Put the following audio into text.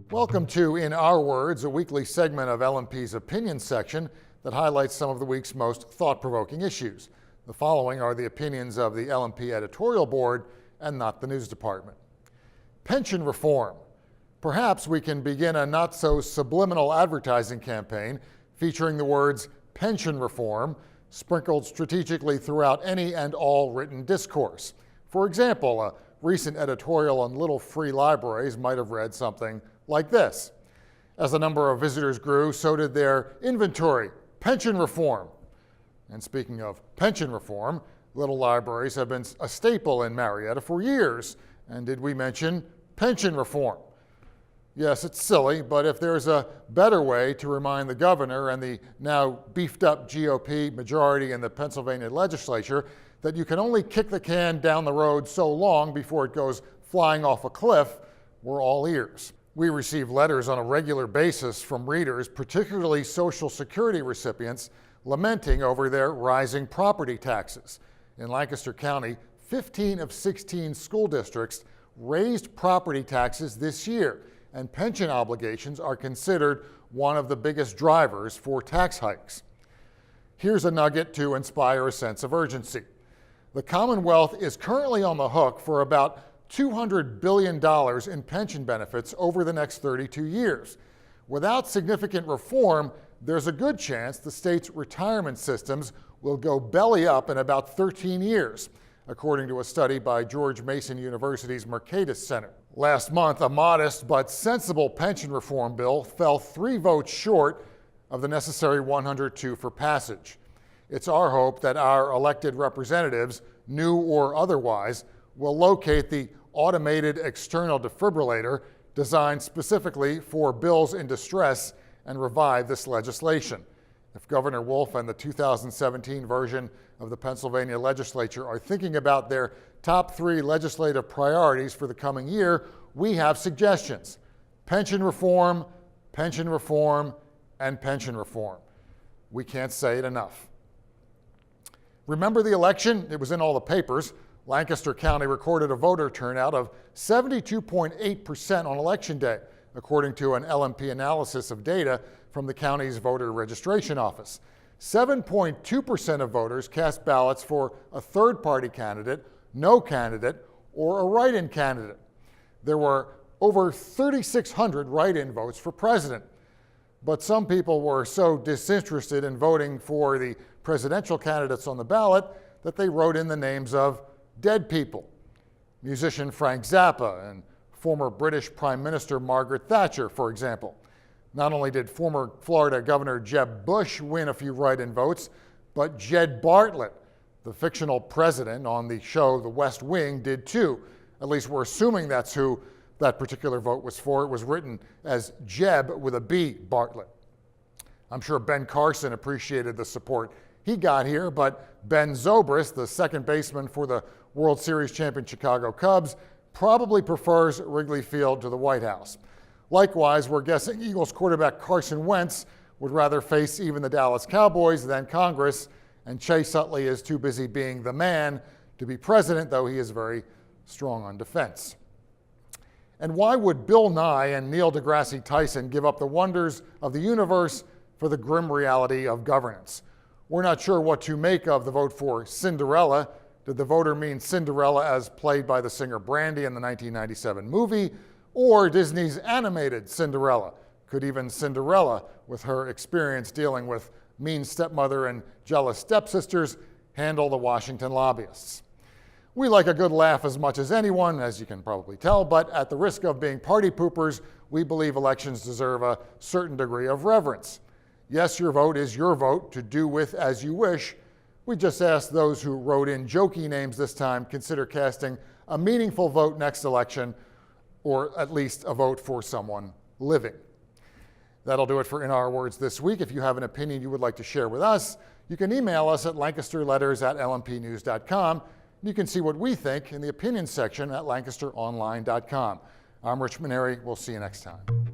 Welcome to In Our Words, a weekly segment of LMP's opinion section that highlights some of the week's most thought-provoking issues. The following are the opinions of the LMP editorial board and not the news department. Pension reform. Perhaps we can begin a not-so-subliminal advertising campaign featuring the words pension reform sprinkled strategically throughout any and all written discourse. For example, a recent editorial on little free libraries might have read something like this. As the number of visitors grew, so did their inventory. Pension reform. And speaking of pension reform, little libraries have been a staple in Marietta for years. And did we mention pension reform? Yes, it's silly, but if there's a better way to remind the governor and the now beefed up GOP majority in the Pennsylvania legislature that you can only kick the can down the road so long before it goes flying off a cliff, we're all ears. We receive letters on a regular basis from readers, particularly Social Security recipients, lamenting over their rising property taxes. In Lancaster County, 15 of 16 school districts raised property taxes this year, and pension obligations are considered one of the biggest drivers for tax hikes. Here's a nugget to inspire a sense of urgency. The Commonwealth is currently on the hook for about $200 billion in pension benefits over the next 32 years. Without significant reform, there's a good chance the state's retirement systems will go belly up in about 13 years, according to a study by George Mason University's Mercatus Center. Last month, a modest but sensible pension reform bill fell 3 votes short of the necessary 102 for passage. It's our hope that our elected representatives, new or otherwise, will locate the automated external defibrillator designed specifically for bills in distress and revive this legislation. If Governor Wolf and the 2017 version of the Pennsylvania legislature are thinking about their top 3 legislative priorities for the coming year, we have suggestions. Pension reform, and pension reform. We can't say it enough. Remember the election? It was in all the papers. Lancaster County recorded a voter turnout of 72.8% on Election Day, according to an LMP analysis of data from the county's voter registration office. 7.2% of voters cast ballots for a third-party candidate, no candidate, or a write-in candidate. There were over 3,600 write-in votes for president. But some people were so disinterested in voting for the presidential candidates on the ballot that they wrote in the names of dead people. Musician Frank Zappa and former British Prime Minister Margaret Thatcher, for example. Not only did former Florida Governor Jeb Bush win a few write-in votes, but Jed Bartlett, the fictional president on the show The West Wing, did too. At least we're assuming that's who that particular vote was for. It was written as Jeb with a B, Bartlett. I'm sure Ben Carson appreciated the support he got here, but Ben Zobrist, the second baseman for the World Series champion Chicago Cubs, probably prefers Wrigley Field to the White House. Likewise, we're guessing Eagles quarterback Carson Wentz would rather face even the Dallas Cowboys than Congress, and Chase Utley is too busy being the man to be president, though he is very strong on defense. And why would Bill Nye and Neil deGrasse Tyson give up the wonders of the universe for the grim reality of governance? We're not sure what to make of the vote for Cinderella. Did the voter mean Cinderella as played by the singer Brandy in the 1997 movie, or Disney's animated Cinderella? Could even Cinderella, with her experience dealing with mean stepmother and jealous stepsisters, handle the Washington lobbyists? We like a good laugh as much as anyone, as you can probably tell, but at the risk of being party poopers, we believe elections deserve a certain degree of reverence. Yes, your vote is your vote to do with as you wish. We just ask those who wrote in jokey names this time consider casting a meaningful vote next election, or at least a vote for someone living. That'll do it for In Our Words this week. If you have an opinion you would like to share with us, you can email us at lancasterletters@lmpnews.com. You can see what we think in the opinion section at lancasteronline.com. I'm Rich Maneri. We'll see you next time.